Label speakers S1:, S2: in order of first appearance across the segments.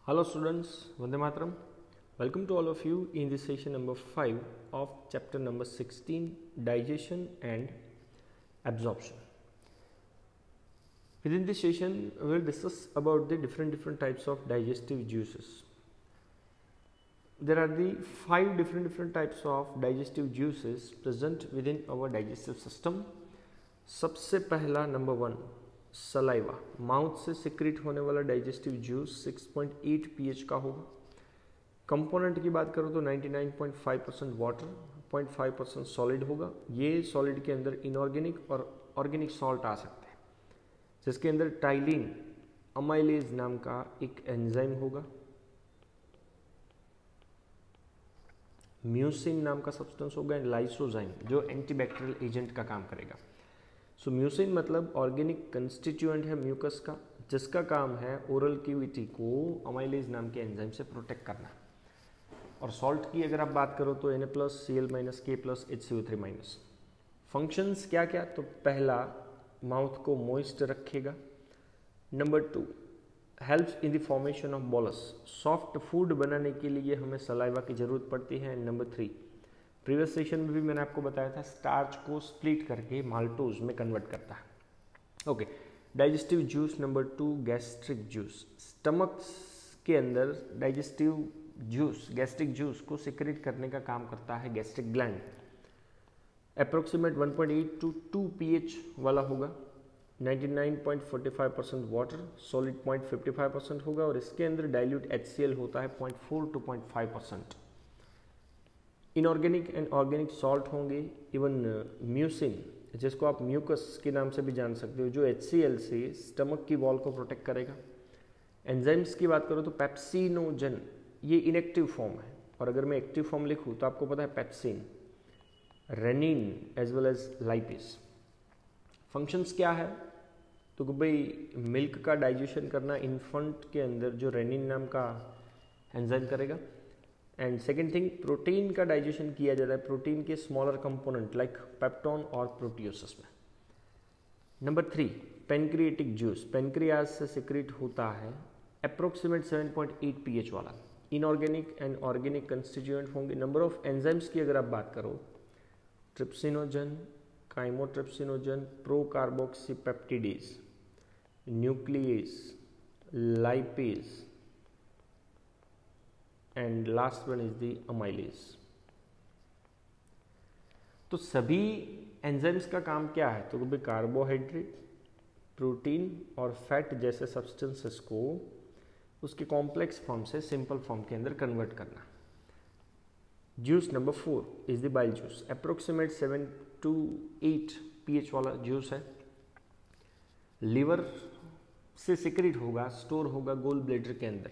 S1: Hello students, Vande Mataram. Welcome to all of you in this session number 5 of chapter number 16, digestion and absorption. Within this session, we will discuss about the different types of digestive juices. There are the 5 different types of digestive juices present within our digestive system. सबसे पहला number 1 saliva, mouth से secrete होने वाला digestive juice 6.8 pH का होगा। Component की बात करो तो 99.5% वाटर, 0.5% सॉलिड होगा। ये सॉलिड के अंदर इनऑर्गेनिक और ऑर्गेनिक सॉल्ट आ सकते हैं, जिसके अंदर टाइलिन अमाइलेज नाम का एक एंजाइम होगा, म्यूसिन नाम का सब्सटेंस होगा एंड लाइसोजाइम जो एंटीबैक्टीरियल एजेंट का काम करेगा। सो म्यूसिन मतलब ऑर्गेनिक कंस्टिट्यूएंट है म्यूकस का, जिसका काम है ओरल कैविटी को अमाइलेज नाम के एंजाइम से प्रोटेक्ट करना। और सॉल्ट की अगर आप बात करो तो Na+, Cl-, K+, HCO3-। Functions क्या क्या, तो पहला माउथ को मॉइस्ट रखेगा। Number 2 helps in the formation of bolus, soft food बनाने के लिए हमें सलाइवा की जरूरत पड़ती है। नंबर 3 प्रीवियस सेशन में भी मैंने आपको बताया था, स्टार्च को स्प्लिट करके माल्टोज में कन्वर्ट करता है। Okay, digestive juice number 2 gastric juice, stomach के अंदर डाइजेस्टिव जूस गैस्ट्रिक जूस को सिक्रेट करने का काम करता है gastric gland. Approximate 1.8 to 2 pH वाला होगा, 99.45% वाटर, सॉलिड 0.55% होगा और इसके अंदर डाइल्यूट HCl होता है 0.4 to 0.5%। Inorganic and organic salt होंगे, इवन म्यूसिन जिसको आप म्यूकस के नाम से भी जान सकते हो, जो HCl से स्टमक की वॉल को प्रोटेक्ट करेगा। एंजाइम्स की बात करो तो पेप्सिनोजन, ये इनएक्टिव फॉर्म है, और अगर मैं एक्टिव फॉर्म लिखूँ तो आपको पता है pepsin, rennin as well as lipase. Functions क्या है, तो भाई मिल्क का डाइजेशन करना इन्फेंट के अंदर जो रेनिन नाम का एंजाइम करेगा। एंड सेकेंड थिंग, प्रोटीन का डाइजेशन किया जाता है प्रोटीन के स्मॉलर कंपोनेंट लाइक पेप्टोन और प्रोटियोसिस में। नंबर 3 पेनक्रिएटिक जूस, पेनक्रियाज से सिक्रेट होता है अप्रोक्सीमेट 7.8 pH वाला। इनऑर्गेनिक एंड ऑर्गेनिक कंस्टिट्यूएंट होंगे। नंबर ऑफ एंजाइम्स की अगर आप बात करो, trypsinogen, chymotrypsinogen, procarboxypeptidase, nuclease, lipase and last one is the amylase. तो सभी एंजाइम्स का काम क्या है, तो भाई कार्बोहाइड्रेट, प्रोटीन और फैट जैसे सब्सटेंसेस को उसके कॉम्प्लेक्स फॉर्म से सिंपल फॉर्म के अंदर कन्वर्ट करना। Juice number 4 is the bile juice, approximate 7 to 8 pH वाला जूस है। लिवर से सिक्रेट होगा, स्टोर होगा गोल ब्लैडर के अंदर।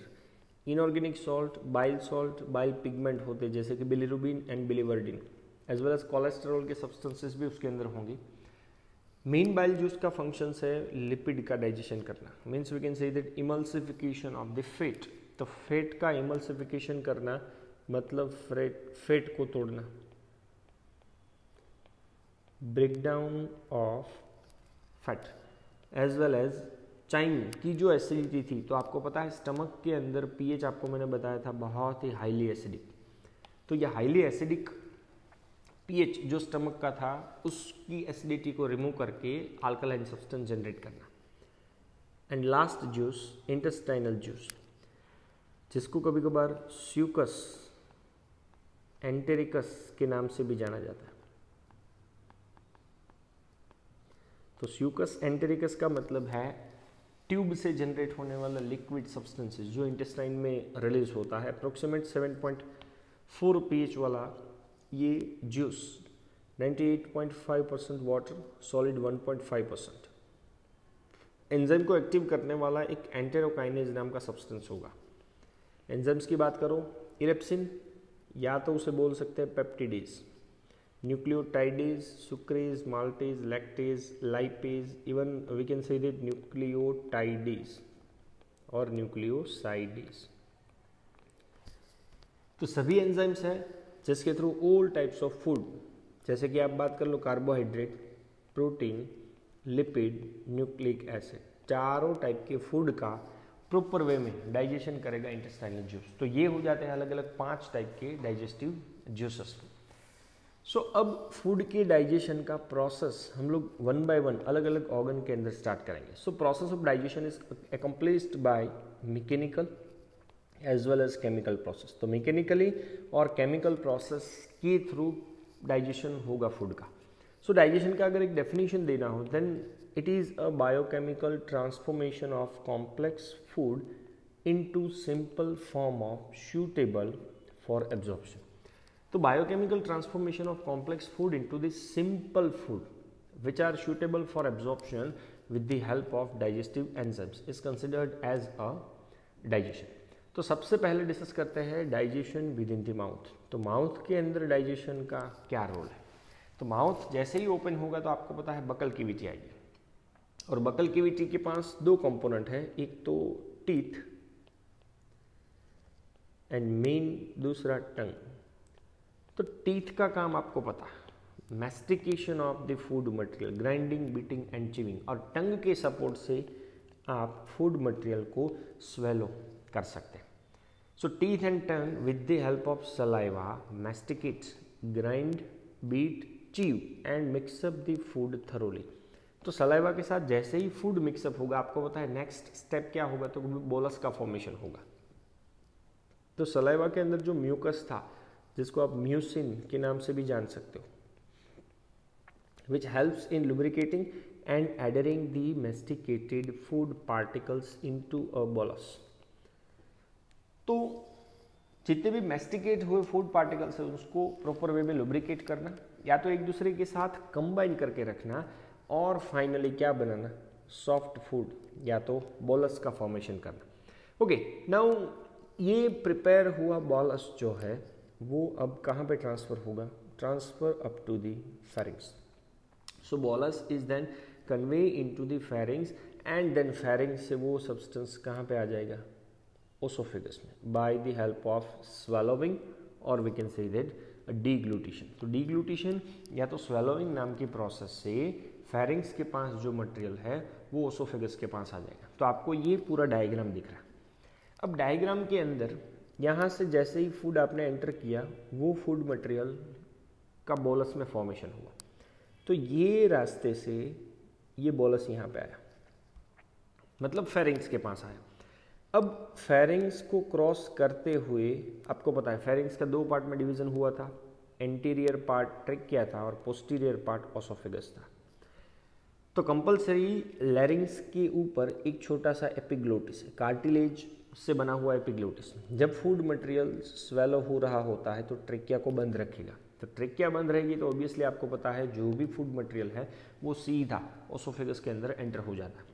S1: इनऑर्गेनिक सॉल्ट, बाइल पिगमेंट होते जैसे कि bilirubin and biliverdin, as well as cholesterol के सब्सटेंसेस भी उसके अंदर होंगे। मेन बाइल जूस का फंक्शन है लिपिड का डाइजेशन करना, means we can say that emulsification of the fat. तो फैट का इमल्सिफिकेशन करना मतलब फैट को तोड़ना, breakdown of fat, as well as chyme की जो एसिडिटी थी। तो आपको पता है स्टमक के अंदर पीएच आपको मैंने बताया था बहुत ही हाईली एसिडिक, तो ये हाईली एसिडिक पीएच जो स्टमक का था उसकी एसिडिटी को रिमूव करके अल्कलाइन सब्सटेंस जनरेट करना। And last juice intestinal juice, जिसको कभी कभार स्यूकस एंटेरिकस के नाम से भी जाना जाता है। तो स्यूकस एंटेरिकस का मतलब है ट्यूब से जनरेट होने वाला लिक्विड सब्सटेंसेस जो इंटेस्टाइन में रिलीज होता है। अप्रोक्सीमेट 7.4 pH वाला ये जूस, 98.5% वाटर, सॉलिड 1.5%। एंजाइम को एक्टिव करने वाला एक एंटेरोकाइनेज नाम का सब्सटेंस होगा। एंजाइम्स की बात करो, इरेप्सिन या तो उसे बोल सकते हैं peptidase, nucleotidase, sucrase, maltase, lactase, lipase, even we can say that nucleotidase और न्यूक्लियोसाइडेज। तो सभी एंजाइम्स हैं जिसके through all types of food, जैसे कि आप बात कर लो carbohydrate, protein, lipid, nucleic acid, चारों टाइप के फूड का प्रॉपर वे में डाइजेशन करेगा इंटेस्टाइनल जूस। तो ये हो जाते हैं अलग अलग 5 टाइप के डाइजेस्टिव जूसेस। सो अब फूड के डाइजेशन का प्रोसेस हम लोग 1 बाय 1 अलग अलग ऑर्गन के अंदर स्टार्ट करेंगे। So process of digestion is accomplished by mechanical as well as chemical process. तो मैकेनिकली और केमिकल प्रोसेस के थ्रू डाइजेशन होगा फूड का। सो डाइजेशन का अगर एक डेफिनेशन देना हो then it is a biochemical transformation of complex food into simple form of suitable for absorption. तो biochemical transformation of complex food into the simple food which are suitable for absorption with the help of digestive enzymes is considered as a digestion। तो सबसे पहले discuss करते हैं digestion with in the mouth. तो mouth के अंदर digestion का क्या रोल है। तो माउथ जैसे ही ओपन होगा तो आपको पता है बकल कैविटी आएगी, और बकल कैविटी के पास 2 कंपोनेंट है, एक तो टीथ एंड मेन दूसरा टंग। तो टीथ का काम आपको पता है, mastication of the food material, grinding, beating and chewing, और टंग के सपोर्ट से आप फूड मटेरियल को स्वेलो कर सकते हैं। So teeth and tongue with the help of saliva masticates, grind, beat, chew and mix up the food thoroughly. तो saliva के साथ जैसे ही फूड मिक्सअप होगा आपको पता है नेक्स्ट स्टेप क्या होगा, तो बोलस का फॉर्मेशन होगा। तो सलाइवा के अंदर जो म्यूकस था जिसको आप म्यूसिन के नाम से भी जान सकते हो, which helps in lubricating and adhering the masticated food particles into a bolus। तो जितने भी मैस्टिकेट हुए फूड पार्टिकल्स है उसको प्रॉपर वे में लुब्रिकेट करना, या तो एक दूसरे के साथ कंबाइन करके रखना, और फाइनली क्या बनाना, सॉफ्ट फूड या तो बोलस का फॉर्मेशन करना। ओके, नाउ ये प्रिपेयर हुआ बोलस जो है वो अब कहाँ पे ट्रांसफर होगा, transfer up to the pharynx. So bolus is then convey into the pharynx and then pharynx से वो substance कहाँ पे आ जाएगा, ओसोफेगस में, by the help of swallowing or we can say that deglutition। तो deglutition या तो swallowing नाम की प्रोसेस से pharynx के पास जो मटेरियल है वो ओसोफेगस के पास आ जाएगा। तो आपको ये पूरा डायग्राम दिख रहा है। अब डायग्राम के अंदर यहाँ से जैसे ही फूड आपने एंटर किया वो फूड मटेरियल का बोलस में फॉर्मेशन हुआ, तो ये रास्ते से ये बोलस यहाँ पे आया, मतलब फेरिंग्स के पास आया। अब फेरिंग्स को क्रॉस करते हुए आपको पता है फेरिंग्स का 2 पार्ट में डिवीजन हुआ था, एंटीरियर पार्ट ट्रेकिया था और पोस्टीरियर पार्ट ओसोफेगस था। तो कंपलसरी लैरिंग्स के ऊपर एक छोटा सा एपिग्लोटिस है, कार्टिलेज से बना हुआ एपिग्लोटिस। जब फूड मटेरियल स्वेलो हो रहा होता है तो ट्रेकिया को बंद रखेगा। तो ट्रेकिया बंद रहेगी तो ऑब्वियसली आपको पता है जो भी फूड मटेरियल है वो सीधा ओसोफेगस के अंदर एंटर हो जाता है।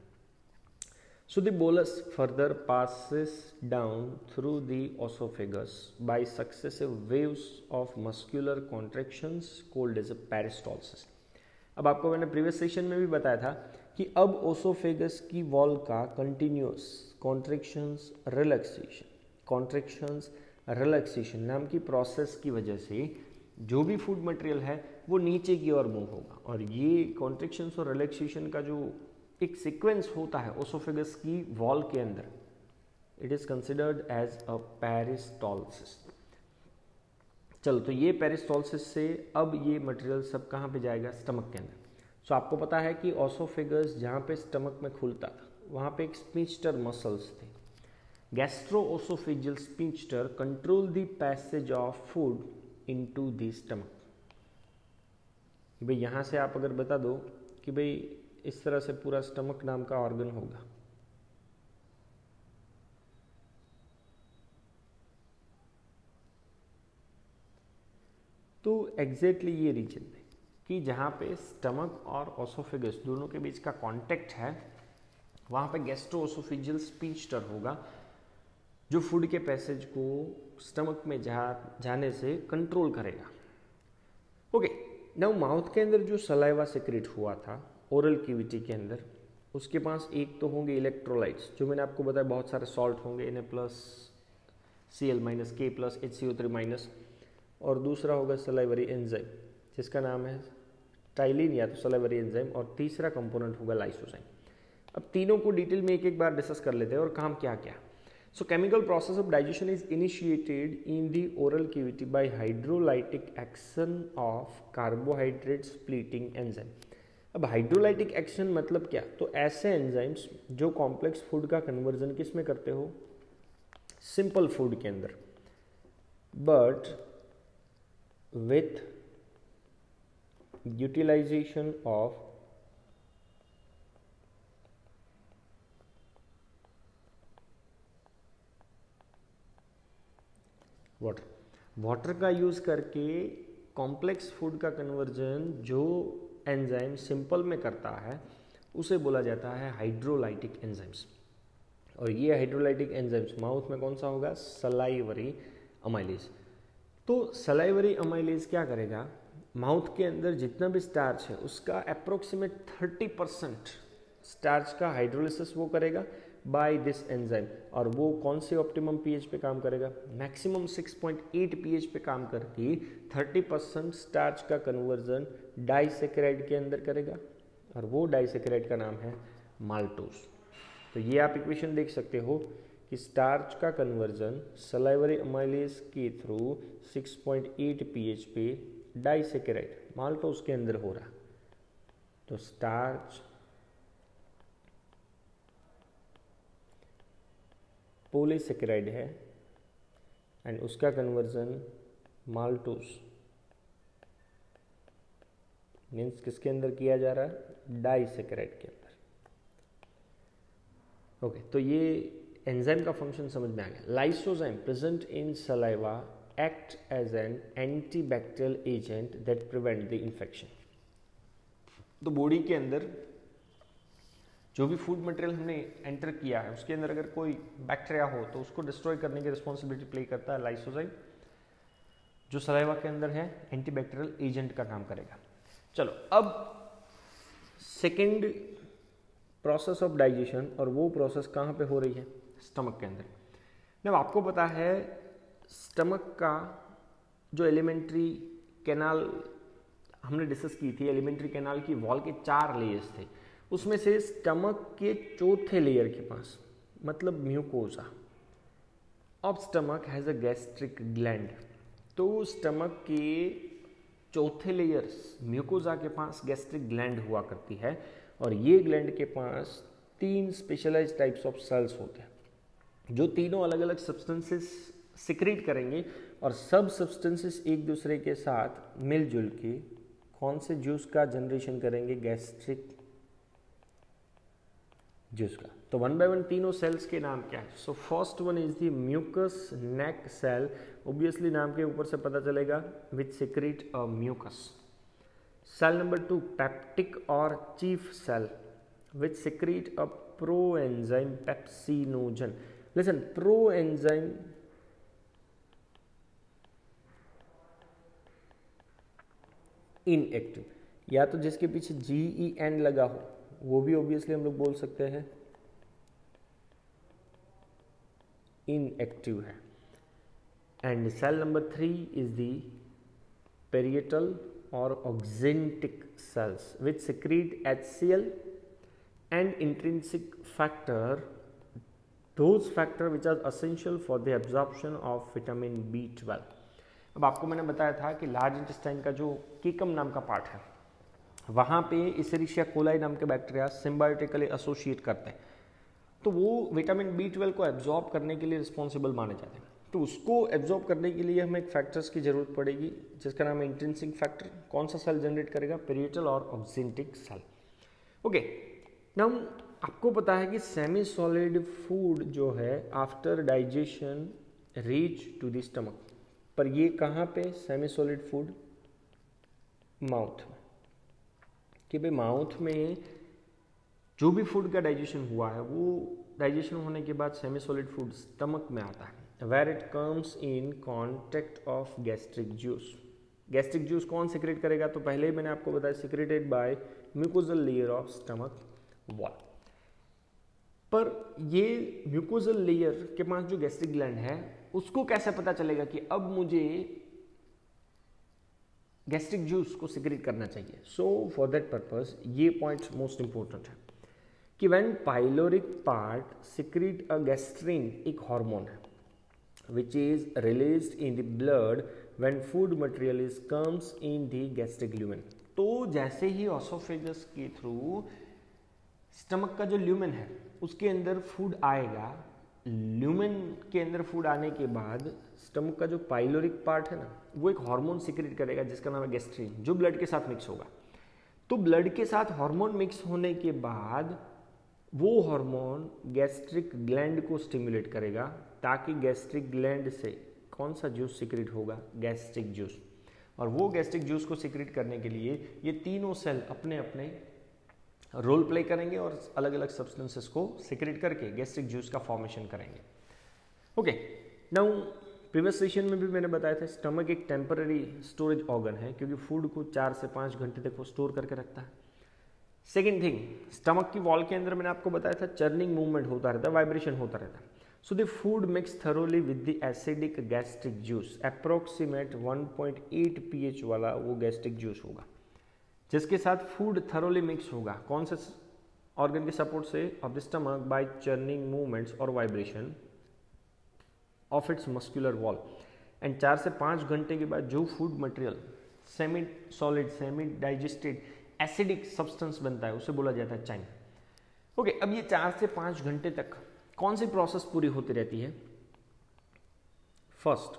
S1: So the bolus further passes down through the oesophagus by successive waves of muscular contractions called as a peristalsis. अब आपको मैंने प्रीवियस सेशन में भी बताया था कि अब ओसोफेगस की वॉल का कंटिन्यूअस कॉन्ट्रैक्शंस रिलैक्सेशन नाम की प्रोसेस की वजह से जो भी फूड मटेरियल है वो नीचे की ओर मूव होगा, और ये कॉन्ट्रैक्शंस और रिलैक्सेशन का जो एक सीक्वेंस होता है ओसोफेगस की वॉल के अंदर, it is considered as a peristalsis. चलो, तो ये पेरिस्टॉल्सिस से अब ये मटेरियल सब कहाँ पे जाएगा, स्टमक के अंदर। सो आपको पता है कि ओसोफेगस जहाँ पे स्टमक में खुलता था वहाँ पे एक स्पिंचटर मसल्स थे। Gastroesophageal sphincter control the passage of food into the stomach. भाई यहाँ से आप अगर बता दो कि भाई इस तरह से पूरा स्टमक नाम का ऑर्गन होगा, तो एग्जैक्टली ये रीजन में कि जहाँ पे स्टमक और ओसोफेगस दोनों के बीच का कांटेक्ट है वहाँ पे गैस्ट्रोओसोफेजियल स्पिंचटर होगा जो फूड के पैसेज को स्टमक में जाने से कंट्रोल करेगा। ओके, नाउ माउथ के अंदर जो सलाइवा सेक्रेट हुआ था ओरल कैविटी के अंदर, उसके पास एक तो होंगे इलेक्ट्रोलाइट्स, जो मैंने आपको बताया बहुत सारे सॉल्ट होंगे, Na+, Cl-, K+, HCO3-, और दूसरा होगा सलाइवरी एंजाइम जिसका नाम है टाइलिन या तो सलाइवरी एंजाइम, और तीसरा कंपोनेंट होगा लाइसोजाइम। अब तीनों को डिटेल में एक एक बार डिस्कस कर लेते हैं और काम क्या क्या। So chemical process of digestion is initiated in the oral cavity by hydrolytic action of carbohydrate splitting enzyme. अब हाइड्रोलाइटिक एक्शन मतलब क्या, तो ऐसे एंजाइम्स जो कॉम्प्लेक्स फूड का कन्वर्जन किस में करते हो, सिंपल फूड के अंदर, but with utilisation of water का यूज करके कॉम्प्लेक्स फूड का कन्वर्जन जो एंजाइम सिंपल में करता है उसे बोला जाता है हाइड्रोलाइटिक एंजाइम्स। और ये हाइड्रोलाइटिक एंजाइम्स माउथ में कौन सा होगा, सलाइवरी अमाइलेज। तो सलाइवरी अमाइलेज क्या करेगा, माउथ के अंदर जितना भी स्टार्च है उसका अप्रोक्सीमेट 30% स्टार्च का हाइड्रोलिसिस वो करेगा बाय दिस एंजाइम। और वो कौन से ऑप्टिमम पीएच पे काम करेगा, मैक्सिमम 6.8 पीएच पे काम करके 30% स्टार्च का कन्वर्जन डाइसैकेराइड के अंदर करेगा, और वो डाइसैकेराइड का नाम है माल्टोज। तो ये आप इक्वेशन देख सकते हो कि स्टार्च का कन्वर्जन सलाइवरी अमाइलेज के थ्रू 6.8 पीएच पे डाइसैकेराइड माल्टोज के अंदर हो रहा। तो स्टार्च पॉलीसैकेराइड है एंड उसका कन्वर्जन माल्टोज मीन्स किसके अंदर किया जा रहा है, डाइसैकेराइड के अंदर। ओके, तो ये एंजाइम का फंक्शन समझ में आ गया। Lysozyme present in saliva act as an antibacterial agent that prevent the infection. तो बॉडी के अंदर जो भी फूड मटेरियल हमने एंटर किया है उसके अंदर अगर कोई बैक्टीरिया हो तो उसको डिस्ट्रॉय करने की रिस्पॉन्सिबिलिटी प्ले करता है लाइसोजाइम, जो सलाइवा के अंदर है एंटीबैक्टीरियल एजेंट का काम करेगा। चलो अब सेकेंड प्रोसेस ऑफ डाइजेशन, और वो प्रोसेस कहाँ पे हो रही है, स्टमक के अंदर। जब आपको पता है स्टमक का जो एलिमेंट्री कैनाल हमने डिस्कस की थी, एलिमेंट्री कैनाल की वॉल के 4 लेयर्स थे, उसमें से स्टमक के चौथे लेयर के पास मतलब mucosa of stomach has a gastric gland. तो स्टमक के चौथे लेयर म्यूकोजा के पास गैस्ट्रिक ग्लैंड हुआ करती है, और ये ग्लैंड के पास 3 स्पेशलाइज्ड टाइप्स ऑफ सेल्स होते हैं जो तीनों अलग अलग सब्सटेंसेस सिक्रीट करेंगे, और सब सब्सटेंसेस एक दूसरे के साथ मिलजुल के कौन से जूस का जनरेशन करेंगे, गैस्ट्रिक जूस का। तो 1 बाय 1 तीनों सेल्स के नाम क्या है। So first one is the mucous neck cell, obviously नाम के ऊपर से पता चलेगा, which secrete a mucus. Cell number 2 peptic और chief cell which secrete a proenzyme pepsinogen. Listen, proenzyme inactive, या तो जिसके पीछे GEN लगा हो वो भी ऑब्वियसली हम लोग बोल सकते हैं इनएक्टिव है। And cell number 3 is the parietal और oxyntic cells which secrete HCl and intrinsic factor, those factor which are essential for the absorption of vitamin B12। अब आपको मैंने बताया था कि लार्ज इंटेस्टाइन का जो केकम नाम का पार्ट है वहाँ पे इसेरिशिया कोलाई नाम के बैक्टीरिया सिम्बायोटिकली एसोसिएट करते हैं, तो वो विटामिन B12 को एब्जॉर्ब करने के लिए रिस्पॉन्सिबल माने जाते हैं। तो उसको एब्जॉर्ब करने के लिए हमें एक फैक्टर्स की जरूरत पड़ेगी जिसका नाम है इंट्रिंसिक फैक्टर। कौन सा सेल जनरेट करेगा, पेरिएटल और ऑक्जेंटिक सेल। ओके, नाउ आपको पता है कि सेमी सॉलिड फूड जो है after digestion reach to the stomach, पर ये कहाँ पे सेमी सॉलिड फूड, माउथ में। कि भाई माउथ में जो भी फूड का डाइजेशन हुआ है वो डाइजेशन होने के बाद सेमी सॉलिड फूड स्टमक में आता है, where it comes in contact of gastric juice. Gastric juice कौन सिक्रेट करेगा, तो पहले ही मैंने आपको बताया secreted by mucosal layer of stomach wall. पर ये म्यूकोजल लेयर के पास जो गैस्ट्रिक ग्लैंड है उसको कैसे पता चलेगा कि अब मुझे गैस्ट्रिक जूस को सिक्रेट करना चाहिए। सो फॉर दैट पर्पस ये पॉइंट मोस्ट इंपॉर्टेंट है कि when pyloric part secrete a gastrin, एक हार्मोन है which is released in the blood when food material is comes in the gastric lumen। तो जैसे ही ऑसोफेगस के थ्रू स्टमक का जो ल्यूमेन है उसके अंदर फूड आएगा, ल्यूमेन के अंदर फूड आने के बाद स्टमक का जो पाइलोरिक पार्ट है ना, वो एक हार्मोन सिक्रेट करेगा जिसका नाम है गैस्ट्रिन, जो ब्लड के साथ मिक्स होगा। तो ब्लड के साथ हार्मोन मिक्स होने के बाद वो हार्मोन गैस्ट्रिक ग्लैंड को स्टिमुलेट करेगा, ताकि गैस्ट्रिक ग्लैंड से कौन सा जूस सिक्रेट होगा, गैस्ट्रिक जूस। और वो गैस्ट्रिक जूस को सिक्रेट करने के लिए ये तीनों सेल अपने अपने रोल प्ले करेंगे और अलग अलग सब्सटेंसेस को सिक्रेट करके गैस्ट्रिक जूस का फॉर्मेशन करेंगे। ओके, नाउ प्रीवियस सेशन में भी मैंने बताया था स्टमक एक टेम्पररी स्टोरेज ऑर्गन है, क्योंकि फूड को 4 से 5 घंटे तक वो स्टोर करके रखता है। सेकेंड थिंग, स्टमक की वॉल के अंदर मैंने आपको बताया था चर्निंग मूवमेंट होता रहता है, वाइब्रेशन होता रहता है। So the food mixed thoroughly with the acidic gastric juice, approximate 1.8 pH वाला वो gastric juice होगा, जिसके साथ फूड thoroughly मिक्स होगा। कौन से ऑर्गन के सपोर्ट से? Of the stomach by churning movements और vibration of its muscular wall. And 4 से 5 घंटे के बाद जो food material semi solid, semi digested acidic substance बनता है उसे बोला जाता है चाइम। ओके, अब ये 4 से 5 घंटे तक कौन सी प्रोसेस पूरी होती रहती है? फर्स्ट,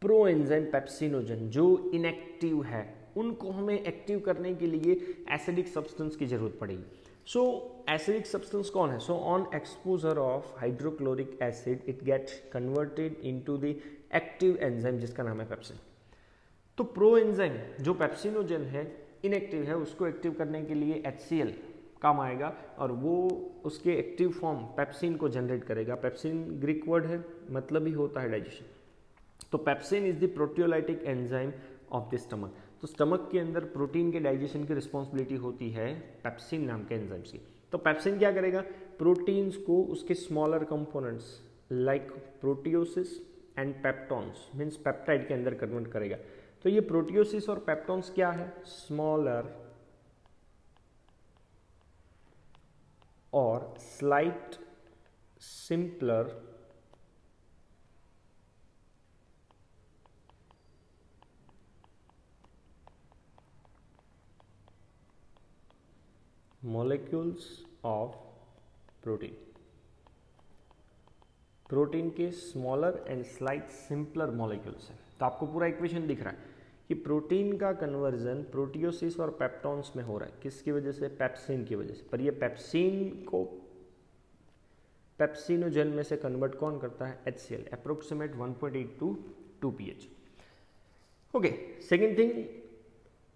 S1: प्रो एंजाइम पेप्सिनोजन जो इनएक्टिव है उनको हमें एक्टिव करने के लिए एसिडिक सब्सटेंस की जरूरत पड़ेगी। सो एसिडिक सब्सटेंस कौन है? So on exposure of hydrochloric acid it get converted into the active enzyme जिसका नाम है पेप्सिन। तो प्रो एंजाइम जो पेप्सिनोजन है इनएक्टिव है, उसको एक्टिव करने के लिए HCl काम आएगा और वो उसके एक्टिव फॉर्म पेप्सिन को जनरेट करेगा। पेप्सिन ग्रीक वर्ड है, मतलब ही होता है डाइजेशन। तो pepsin is the proteolytic enzyme of the stomach. तो स्टमक के अंदर प्रोटीन के डाइजेशन की रिस्पॉन्सिबिलिटी होती है पेप्सिन नाम के एंजाइम्स की। तो पेप्सिन क्या करेगा? प्रोटीन्स को उसके smaller components like proteoses and peptones means peptide के अंदर कन्वर्ट करेगा। तो ये प्रोटियोसिस और पेप्टॉन्स क्या है? स्मॉलर और slight simpler molecules of protein. Protein के smaller and slight simpler molecules है। तो आपको पूरा इक्वेशन दिख रहा है कि प्रोटीन का कन्वर्जन प्रोटियोसिस और पेप्टॉन्स में हो रहा है। किसकी वजह से? पेप्सिन की वजह से। पर ये पेप्सिन को पेप्सिनोजन में से कन्वर्ट कौन करता है? HCl, approximate 1.8 to 2 pH। Okay, second thing,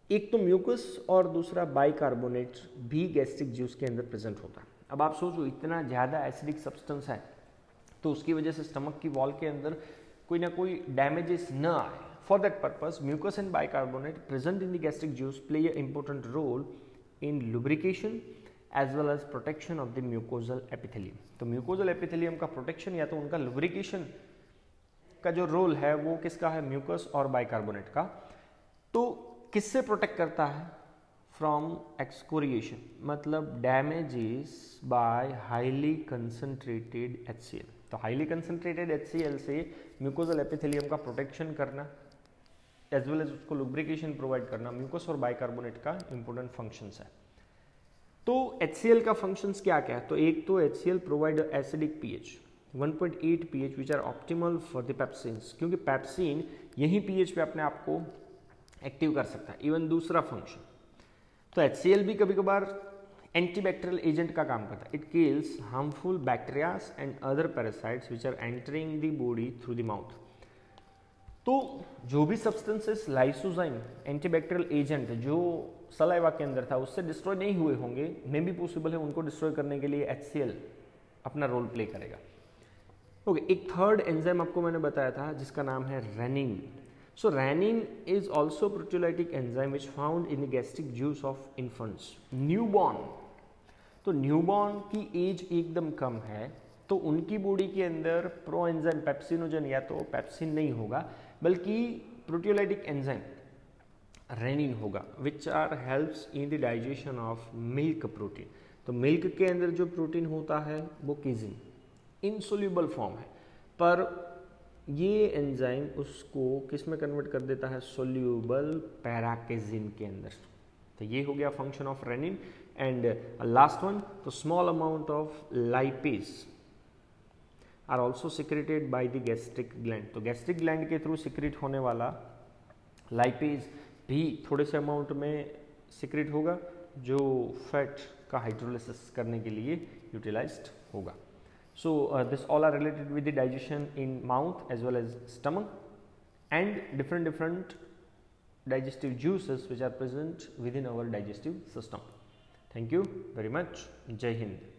S1: एक तो म्यूकस और दूसरा बाइकार्बोनेट भी गैस्ट्रिक जूस के अंदर प्रेजेंट होता है। अब आप सोचो इतना ज़्यादा एसिडिक सब्सटेंस है तो उसकी वजह से स्टमक की वॉल के अंदर कोई ना कोई डैमेजेस न आए। For that purpose, mucus and bicarbonate present in the gastric juice play an important role in lubrication as well as protection of the mucosal epithelium। तो mucosal epithelium का प्रोटेक्शन या तो उनका lubrication का जो रोल है वो किसका है? म्यूकस और बाइकार्बोनेट का। तो किससे प्रोटेक्ट करता है? फ्रॉम एक्सकोरिएशन, मतलब damages by highly concentrated HCl। तो हाईली कंसंट्रेटेड HCl से म्यूकोजल एपिथेलियम का प्रोटेक्शन करना एज वेल एज उसको लुब्रिकेशन प्रोवाइड करना म्यूकस और बाइकार्बोनेट का इंपॉर्टेंट फंक्शंस है। तो HCl का फंक्शंस क्या क्या है? तो एक तो HCl provide acidic pH 1.8 pH which are optimal for the pepsins, क्योंकि पेप्सिन यही pH पे अपने आप को एक्टिव कर सकता है। इवन दूसरा फंक्शन, तो HCl भी कभी कभार एंटीबैक्टीरियल एजेंट का काम करता है। It kills harmful bacterias and other parasites which are entering the body through the mouth. तो जो भी सब्सटेंसेस लाइसोजाइम एंटीबैक्टीरियल एजेंट जो सलाइवा के अंदर था उससे डिस्ट्रॉय नहीं हुए होंगे, मे भी पॉसिबल है उनको डिस्ट्रॉय करने के लिए HCl अपना रोल प्ले करेगा। ओके, एक थर्ड एंजाइम आपको मैंने बताया था जिसका नाम है rennin. So renin is also proteolytic enzyme which found in the gastric juice of infants, newborn। तो न्यूबॉर्न की एज एकदम कम है तो उनकी बॉडी के अंदर प्रो एंजाइम पेप्सिनोजन या तो पेप्सिन नहीं होगा बल्कि प्रोटियोलाइटिक एंजाइम रेनिन होगा which are helps in the digestion of milk protein. तो मिल्क के अंदर जो प्रोटीन होता है वो केजिन इनसोल्यूबल फॉर्म है, पर ये एंजाइम उसको किस में कन्वर्ट कर देता है, सोल्यूबल पैराकेजिन के अंदर। तो ये हो गया function of rennin. And last one, तो small amount of lipase are also secreted by the gastric gland. तो गैस्ट्रिक ग्लैंड के थ्रू सिक्रेट होने वाला लाइपेज भी थोड़े से अमाउंट में सिक्रेट होगा, जो फैट का हाइड्रोलिसिस करने के लिए यूटिलाइज्ड होगा। So this all are related with the digestion in mouth as well as stomach and different digestive juices which are present within our digestive system. Thank you very much. Jai Hind.